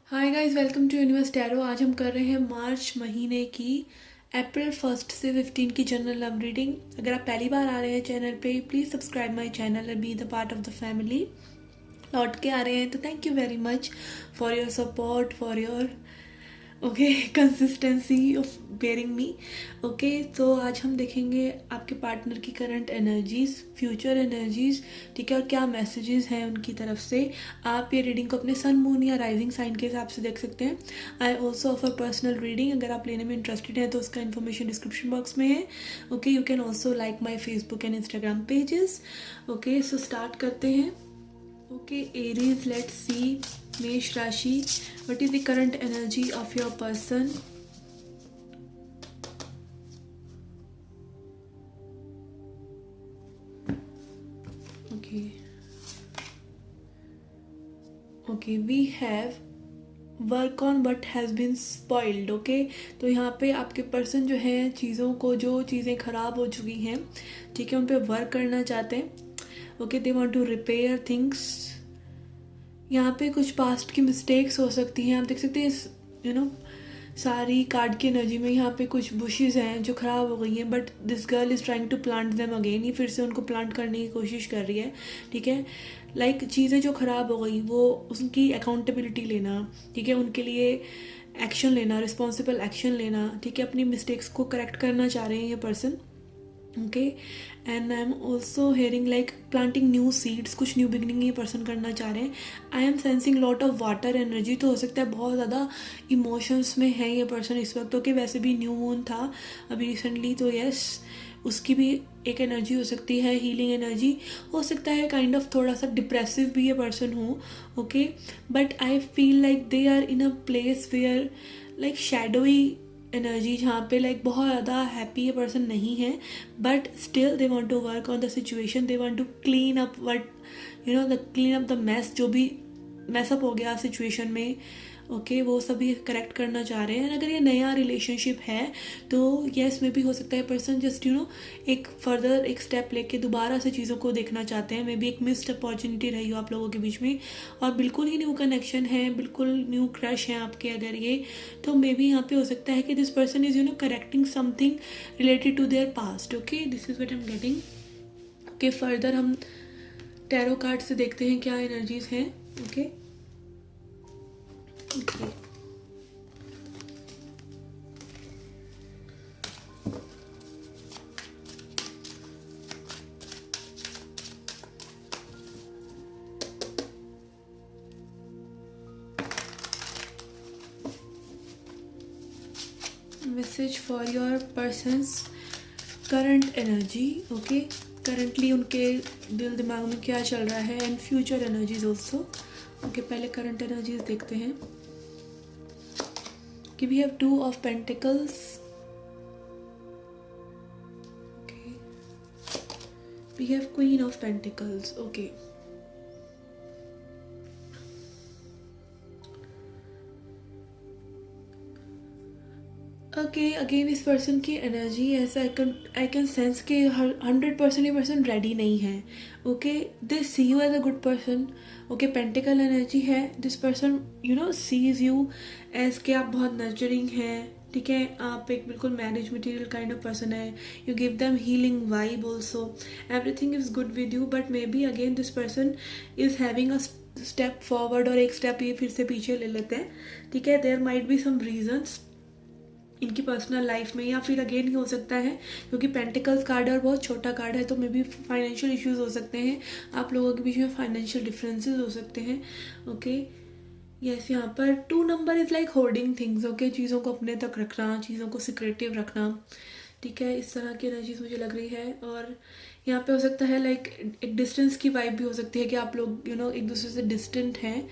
Hi guys, welcome to universe tarot. आज हम कर रहे हैं मार्च महीने की अप्रैल 1 से 15 की जनरल लव रीडिंग। अगर आप पहली बार आ रहे हैं चैनल पे, please subscribe my channel and be the part of the family. लौट के आ रहे हैं तो thank you very much for your support, for your consistency of bearing me. तो आज हम देखेंगे आपके पार्टनर की करंट एनर्जीज, फ्यूचर एनर्जीज, ठीक है, और क्या मैसेजेस हैं उनकी तरफ से। आप ये रीडिंग को अपने सन, मून या राइजिंग साइन के हिसाब से देख सकते हैं। I also offer personal reading. अगर आप लेने में इंटरेस्टेड हैं तो उसका इन्फॉर्मेशन डिस्क्रिप्शन बॉक्स में है। You can also like my Facebook and Instagram pages. So start करते हैं। Aries, let's see. Mesh Rashi, what is the current energy of your person? We have work on what has been spoiled. तो यहाँ पे आपके person जो है चीज़ों को, जो चीज़ें ख़राब हो चुकी हैं, ठीक है, उन पे वर्क करना चाहते हैं। They want to repair things. यहाँ पे कुछ पास्ट की मिस्टेक्स हो सकती हैं। आप देख सकते हैं सारी कार्ड की एनर्जी में यहाँ पे कुछ बुशेस हैं जो ख़राब हो गई हैं, but this girl is trying to plant them again. ये फिर से उनको प्लांट करने की कोशिश कर रही है, ठीक है। चीज़ें जो ख़राब हो गई वो उसकी अकाउंटेबिलिटी लेना, ठीक है, उनके लिए एक्शन लेना, रिस्पॉन्सिबल एक्शन लेना, ठीक है, अपनी मिस्टेक्स को करेक्ट करना चाह रहे हैं ये person. And I am also hearing planting new seeds, कुछ न्यू बिगनिंग ये पर्सन करना चाह रहे हैं। I am sensing lot of water energy. तो हो सकता है बहुत ज़्यादा इमोशंस में है ये पर्सन इस वक्त। वैसे भी न्यू मून था अभी रिसेंटली, तो यस, उसकी भी एक एनर्जी हो सकती है, हीलिंग एनर्जी हो सकता है। काइंड ऑफ थोड़ा सा डिप्रेसिव भी ये पर्सन हो। But I feel like they are in a place where shadowy energy, जहाँ पे बहुत ज़्यादा हैप्पी ये पर्सन नहीं है, but still they want to work on the situation. They want to clean up clean up the mess, जो भी mess up हो गया सिचुएशन में, वो सभी करेक्ट करना चाह रहे हैं। अगर ये नया रिलेशनशिप है तो येस, में भी हो सकता है पर्सन जस्ट एक फर्दर एक स्टेप लेके दोबारा से चीज़ों को देखना चाहते हैं। मे बी एक मिस्ड अपॉर्चुनिटी रही हो आप लोगों के बीच में, और बिल्कुल ही न्यू कनेक्शन है, बिल्कुल न्यू क्रश है आपके अगर ये, तो मे बी यहाँ पे हो सकता है कि this person is correcting something related to their past. This is what I am getting. Further हम टैरो कार्ड से देखते हैं क्या एनर्जीज हैं। Message for your person's current energy. Currently उनके दिल दिमाग में क्या चल रहा है, एंड फ्यूचर एनर्जीज ऑल्सो। पहले करंट एनर्जीज देखते हैं कि we have 2 of pentacles, we have queen of pentacles. Again इस पर्सन की एनर्जी ऐसा आई कैन सेंस कि 100% ये पर्सन रेडी नहीं है। They see you as a good person. Pentacle energy है। This person sees you as के आप बहुत नर्चरिंग हैं, ठीक है, आप एक बिल्कुल marriage material kind of person है। You give them healing vibe also, everything is good with you, but maybe again this person is having a step forward, और एक स्टेप ये फिर से पीछे ले लेते हैं, ठीक है। There might be some reasons इनकी पर्सनल लाइफ में, या फिर अगेन ही हो सकता है क्योंकि पेंटिकल्स कार्ड है और बहुत छोटा कार्ड है, तो मे बी फाइनेंशियल इश्यूज हो सकते हैं, आप लोगों के बीच में फाइनेंशियल डिफरेंसेस हो सकते हैं। यस, यहाँ पर 2 number is like holding things. चीज़ों को अपने तक रखना, चीज़ों को सिक्रेटिव रखना, ठीक है, इस तरह की एनर्जीज मुझे लग रही है। और यहाँ पे हो सकता है एक डिस्टेंस की वाइब भी हो सकती है कि आप लोग एक दूसरे से डिस्टेंट हैं,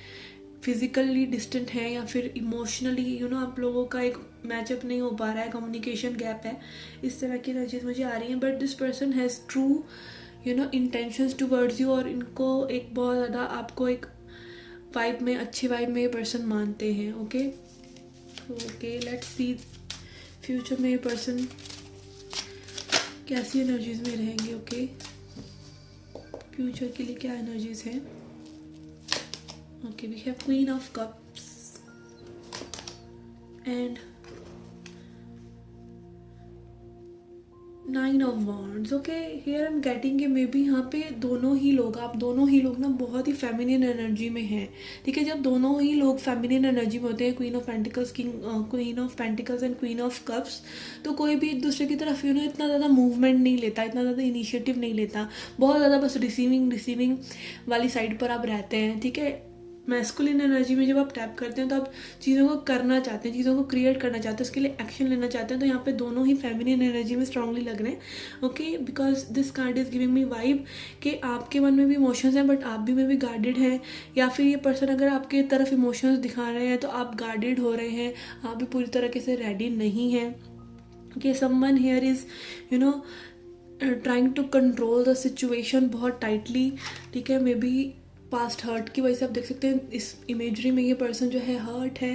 फिजिकली डिस्टेंट है, या फिर इमोशनली आप लोगों का एक मैचअप नहीं हो पा रहा है, कम्युनिकेशन गैप है, इस तरह की एनर्जीज मुझे आ रही हैं। But this person has true intentions towards you, और इनको एक बहुत ज़्यादा आपको एक वाइब में, अच्छी वाइब में ये पर्सन मानते हैं। लेट्स सी फ्यूचर में ये पर्सन कैसी एनर्जीज में रहेंगे। फ्यूचर के लिए क्या एनर्जीज हैं। We have queen of cups, and 9 of wands. Okay, here I am getting कि मे बी यहाँ पे आप दोनों ही लोग ना बहुत ही फेमिनिन एनर्जी में हैं। ठीक है, जब दोनों ही लोग फेमिनिन एनर्जी में होते हैं, queen of pentacles and queen of cups, तो कोई भी एक दूसरे की तरफ इतना ज़्यादा मूवमेंट नहीं लेता, इतना ज़्यादा इनिशिएटिव नहीं लेता, बहुत ज़्यादा बस रिसीविंग वाली साइड पर आप रहते हैं। ठीक है, मैस्कुलिन एनर्जी में जब आप टैप करते हैं तो आप चीज़ों को करना चाहते हैं, चीज़ों को क्रिएट करना चाहते हैं, उसके लिए एक्शन लेना चाहते हैं। तो यहाँ पे दोनों ही फेमिनिन एनर्जी में स्ट्रांगली लग रहे हैं। Okay, because this card is giving me vibe कि आपके मन में भी इमोशंस हैं बट आप भी में भी गार्डेड हैं, या फिर ये पर्सन अगर आपके तरफ इमोशंस दिखा रहे हैं तो आप गार्डेड हो रहे हैं, आप भी पूरी तरीके से रेडी नहीं हैं। कि someone here is trying to control the situation बहुत टाइटली। ठीक है, मे बी पास्ट हर्ट की वजह से आप देख सकते हैं इस इमेजरी में ये पर्सन जो है हर्ट है।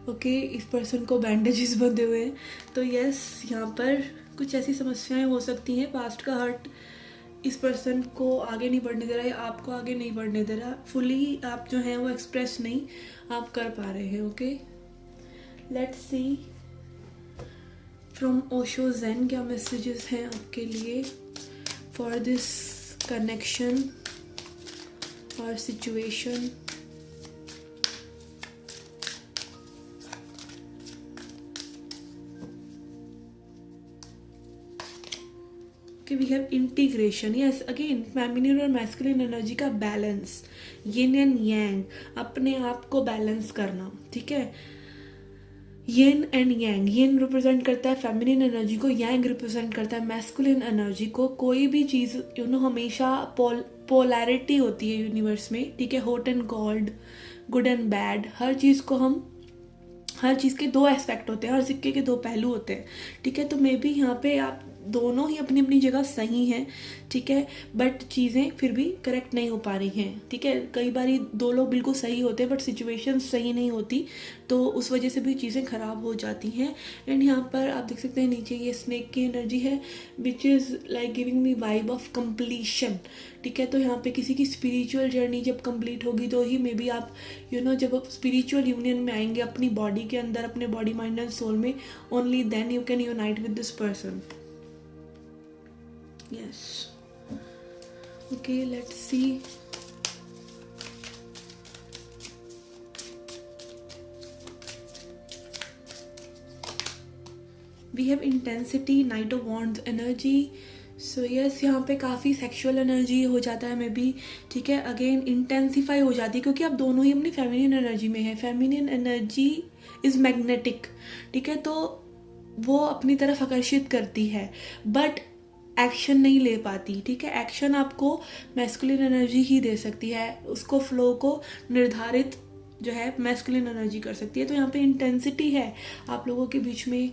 ओके, इस पर्सन को बैंडेजेस बंधे हुए हैं। तो यस, यहाँ पर कुछ ऐसी समस्याएं हो सकती हैं। पास्ट का हर्ट इस पर्सन को आगे नहीं बढ़ने दे रहा है, आपको आगे नहीं बढ़ने दे रहा, फुली आप जो हैं वो एक्सप्रेस नहीं आप कर पा रहे हैं। Okay, let's see from Osho zen क्या मैसेजेस हैं आपके लिए फॉर दिस कनेक्शन और situation. We have integration. Yes, again feminine और मैस्कुलिन एनर्जी का बैलेंस, यिन एंड यांग, अपने आप को बैलेंस करना। ठीक है, यिन एंड यांग, यिन रिप्रेजेंट करता है फेमिनिन एनर्जी को, यांग रिप्रेजेंट करता है मैस्कुलिन एनर्जी को। कोई भी चीज़ हमेशा पोलैरिटी होती है यूनिवर्स में। ठीक है, hot and cold, good and bad, हर चीज़ के दो एस्पेक्ट होते हैं, हर सिक्के के दो पहलू होते हैं। ठीक है, तो मे बी यहाँ पे आप दोनों ही अपनी अपनी जगह सही हैं। ठीक है, बट चीज़ें फिर भी करेक्ट नहीं हो पा रही हैं। ठीक है, कई बार दो लोग बिल्कुल सही होते हैं बट सिचुएशन सही नहीं होती, तो उस वजह से भी चीज़ें ख़राब हो जाती हैं। एंड यहाँ पर आप देख सकते हैं नीचे ये स्नेक की एनर्जी है which is like giving me vibe of completion. ठीक है, तो यहाँ पे किसी की स्पिरिचुअल जर्नी जब कंप्लीट होगी तो ही मे बी आप जब आप स्पिरिचुअल यूनियन में आएंगे अपनी बॉडी के अंदर, अपने बॉडी माइंड एंड सोल में, only then you can unite with this person. Yes. Okay, let's see. We have intensity, Knight of Wands energy. So yes, यहाँ पे काफ़ी सेक्सुअल एनर्जी हो जाता है मे बी। ठीक है, अगेन इंटेंसिफाई हो जाती है क्योंकि आप दोनों ही अपनी फेमिनिन एनर्जी में है। Feminine energy is magnetic. ठीक है, तो वो अपनी तरफ आकर्षित करती है बट एक्शन नहीं ले पाती। ठीक है, एक्शन आपको मैस्कुलिन एनर्जी ही दे सकती है, उसको फ्लो को निर्धारित जो है मैस्कुलिन एनर्जी कर सकती है। तो यहाँ पे इंटेंसिटी है आप लोगों के बीच में,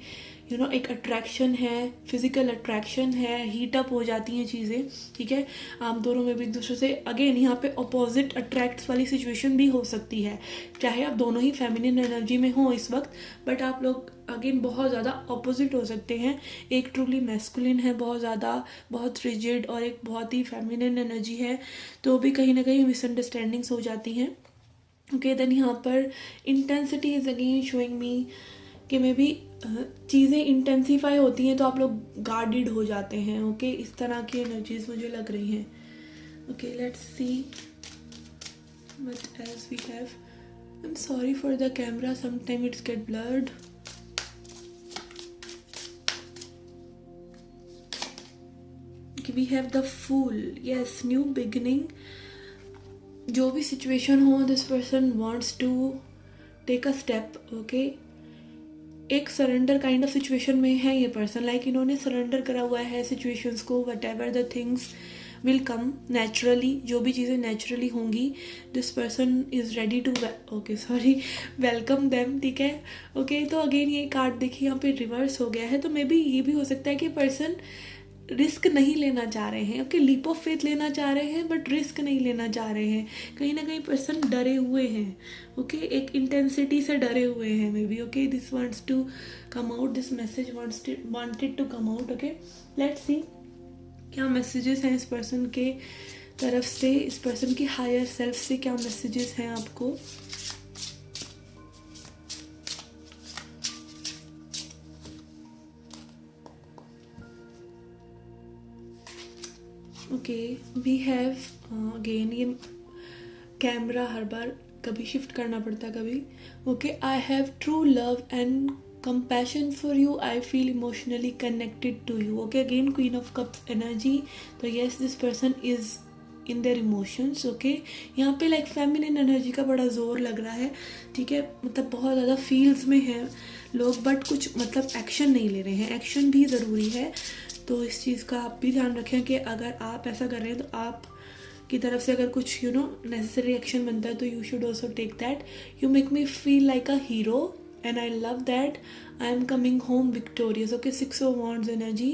एक अट्रैक्शन है, फिजिकल अट्रैक्शन है, हीट अप हो जाती हैं चीज़ें। ठीक है, आप दोनों में भी एक दूसरे से अगेन यहाँ पे अपोजिट अट्रैक्ट्स वाली सिचुएशन भी हो सकती है, चाहे आप दोनों ही फेमिनिन एनर्जी में हो इस वक्त, बट आप लोग अगेन बहुत ज़्यादा अपोजिट हो सकते हैं। एक ट्रूली मैस्कुलिन है बहुत ज़्यादा, बहुत रिजिड, और एक बहुत ही फेमिनिन एनर्जी है, तो भी कहीं ना कहीं मिसअंडरस्टैंडिंग्स हो जाती हैं। ओके, देन यहाँ पर intensity is again showing me कि मे बी चीज़ें इंटेंसीफाई होती हैं तो आप लोग गार्डेड हो जाते हैं। ओके, इस तरह की एनर्जीज मुझे लग रही हैं। Okay, let's see what else we have. I am sorry for the camera, sometime it's get blurred. We have the fool. Yes, new beginning. जो भी सिचुएशन हो, this person wants to take a step. Okay, एक surrender kind of situation में है ये person, like इन्होंने surrender करा हुआ है सिचुएशंस को। Whatever the things will come naturally, जो भी चीज़ें नेचुरली होंगी, this person is ready to welcome them. ठीक है, ओके, तो अगेन ये कार्ड देखिए यहाँ पे रिवर्स हो गया है, तो मे बी ये भी हो सकता है कि पर्सन रिस्क नहीं लेना चाह रहे हैं। ओके, लीप ऑफ फेथ लेना चाह रहे हैं बट रिस्क नहीं लेना चाह रहे हैं। कहीं ना कहीं पर्सन डरे हुए हैं। ओके, एक इंटेंसिटी से डरे हुए हैं maybe. Okay, this wants to come out, this message wanted to come out. Okay, let's see क्या मैसेजेस हैं इस पर्सन के तरफ से, इस पर्सन की हायर सेल्फ से क्या मैसेजेस हैं आपको। ओके वी हैव अगेन, ये कैमरा हर बार कभी शिफ्ट करना पड़ता है कभी. Okay I have true love and compassion for you, I feel emotionally connected to you. Okay, again queen of cups energy. तो yes, this person is in their emotions. okay, यहाँ पे like feminine energy का बड़ा जोर लग रहा है. ठीक है, मतलब बहुत ज़्यादा फील्स में है लोग, बट कुछ मतलब एक्शन नहीं ले रहे हैं. एक्शन भी ज़रूरी है, तो इस चीज़ का आप भी ध्यान रखें कि अगर आप ऐसा कर रहे हैं तो आप की तरफ से अगर कुछ नेसेसरी एक्शन बनता है तो you should also take that. You make me feel like a hero and I love that I am coming home victorious. okay, 6 of wands energy.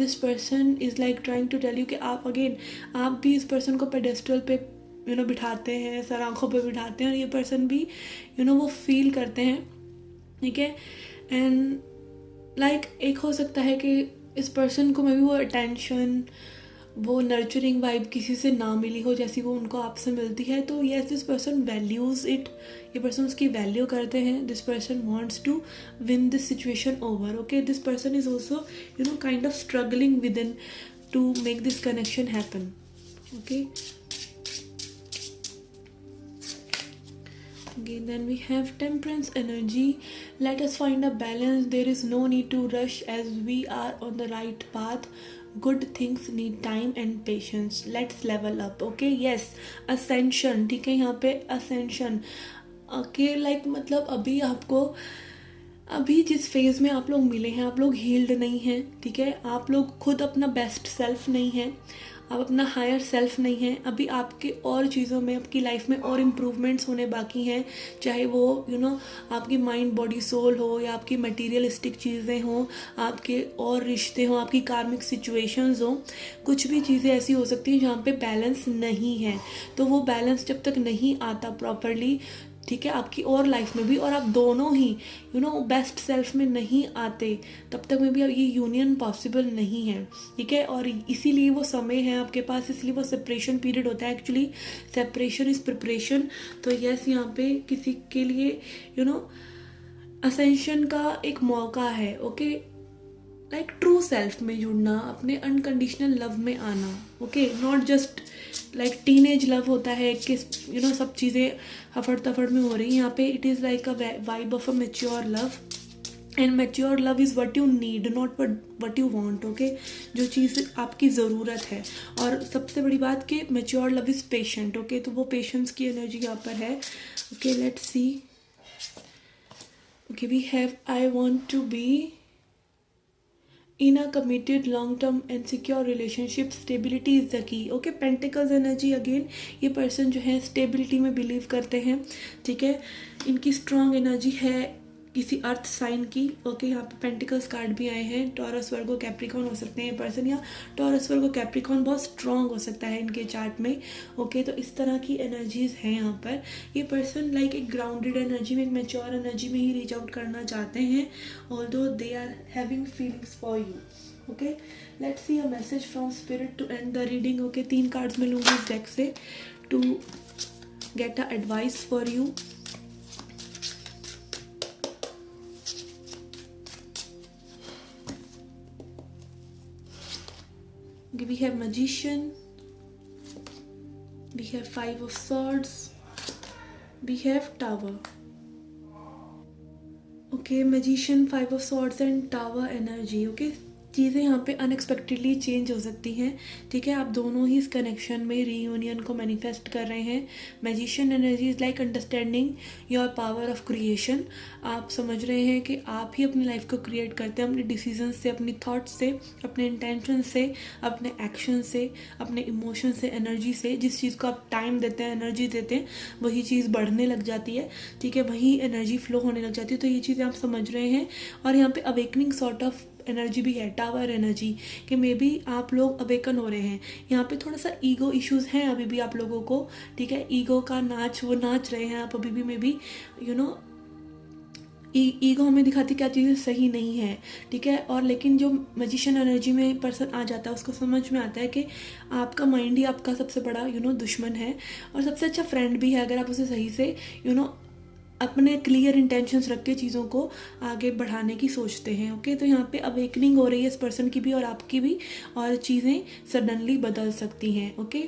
This person is like trying to tell you कि आप again आप भी इस person को pedestal पे बिठाते हैं, sir आंखों पे बिठाते हैं, और ये person भी वो feel करते हैं. ठीक है, and like एक हो सकता है कि इस person को मे भी वो attention, वो नर्चरिंग वाइब किसी से ना मिली हो जैसी वो उनको आपसे मिलती है. तो yes, this person values it, ये पर्सन उसकी वैल्यू करते हैं. This person wants to win this situation over. Okay, this person is also kind of struggling within to make this connection happen. Okay, again then we have temperance energy. Let us find a balance. There is no need to rush as we are on the right path. Good things need time and patience. Let's level up. okay, yes, ascension. ठीक है, यहाँ पे ascension. okay, like मतलब अभी जिस phase में आप लोग मिले हैं, आप लोग हील्ड नहीं हैं. ठीक है, आप लोग खुद अपना बेस्ट सेल्फ नहीं हैं, आप अपना हायर सेल्फ नहीं हैं. अभी आपके और चीज़ों में, आपकी लाइफ में और इम्प्रूवमेंट्स होने बाकी हैं, चाहे वो आपकी माइंड बॉडी सोल हो, या आपकी मटीरियलिस्टिक चीज़ें हों, आपके और रिश्ते हों, आपकी कार्मिक सिचुएशंस हों. कुछ भी चीज़ें ऐसी हो सकती हैं जहाँ पे बैलेंस नहीं है. तो वो बैलेंस जब तक नहीं आता प्रॉपरली, ठीक है, आपकी और लाइफ में भी, और आप दोनों ही बेस्ट सेल्फ में नहीं आते, तब तक में भी ये यूनियन पॉसिबल नहीं है. ठीक है, और इसीलिए वो समय है आपके पास, इसलिए वो सेपरेशन पीरियड होता है. Actually separation is preparation. तो यस, यहाँ पे किसी के लिए असेंशन का एक मौका है. ओके, लाइक ट्रू सेल्फ में जुड़ना, अपने अनकंडीशनल लव में आना. Okay, not just like teenage love होता है कि सब चीज़ें हफड़ तफड़ में हो रही हैं. यहाँ पे it is like a vibe of a mature love, and mature love is what you need, not what you want. Okay, जो चीज़ आपकी ज़रूरत है. और सबसे बड़ी बात कि mature love is patient. Okay, तो वो पेशेंस की एनर्जी यहाँ पर है. Okay, let's see. Okay, we have I want to be in a committed long term and secure relationship. Stability is the key. okay, Pentacles energy again. ये person जो है stability में believe करते हैं. ठीक है, इनकी strong energy है किसी अर्थ साइन की. ओके, यहाँ पे पेंटिकल्स कार्ड भी आए हैं. टॉरस, वर्गो, कैप्रिकॉन हो सकते हैं ये पर्सन, या टॉरस, वर्गो, कैप्रिकॉन बहुत स्ट्रॉन्ग हो सकता है इनके चार्ट में. ओके, तो इस तरह की एनर्जीज हैं यहाँ पर. ये पर्सन लाइक एक ग्राउंडेड एनर्जी में, एक मेच्योर एनर्जी में ही रीच आउट करना चाहते हैं, although they are having feelings for you. Okay, let's see a message from spirit to end the reading. Okay, 3 cards में लूँगी इस डेक से to get a advice for you. We have Magician, we have 5 of Swords, we have Tower. Okay, Magician, 5 of Swords and Tower energy. Okay, चीज़ें यहाँ पे unexpectedly change हो सकती हैं. ठीक है, आप दोनों ही इस कनेक्शन में रीयूनियन को मैनिफेस्ट कर रहे हैं. Magician energy is like understanding your power of creation. आप समझ रहे हैं कि आप ही अपनी लाइफ को क्रिएट करते हैं, अपने डिसीजन से, अपनी थॉट्स से, अपने इंटेंशन से, अपने एक्शन से, अपने इमोशन से, एनर्जी से. जिस चीज़ को आप टाइम देते हैं, एनर्जी देते हैं, वही चीज़ बढ़ने लग जाती है. ठीक है, वही एनर्जी फ्लो होने लग जाती है. तो ये चीज़ें आप समझ रहे हैं. और यहाँ पे अवेकनिंग सॉर्ट ऑफ एनर्जी भी है, टावर एनर्जी, कि मे बी आप लोग अवेकन हो रहे हैं. यहाँ पे थोड़ा सा ईगो इश्यूज हैं अभी भी आप लोगों को. ठीक है, ईगो का नाच वो नाच रहे हैं आप अभी भी. मे बी ईगो हमें दिखाती क्या चीज़ें सही नहीं है. ठीक है, और लेकिन जो मैजिशियन एनर्जी में पर्सन आ जाता है, उसको समझ में आता है कि आपका माइंड ही आपका सबसे बड़ा दुश्मन है, और सबसे अच्छा फ्रेंड भी है अगर आप उसे सही से अपने क्लियर इंटेंशंस रख के चीज़ों को आगे बढ़ाने की सोचते हैं। ओके, तो यहाँ पे अवेकनिंग हो रही है इस पर्सन की भी और आपकी भी, और चीज़ें सडनली बदल सकती हैं। Okay,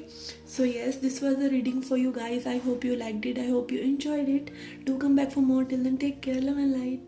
so yes, this was the reading for you guys. I hope you liked it, I hope you enjoyed it. Do come back for more, till then take care, love and light.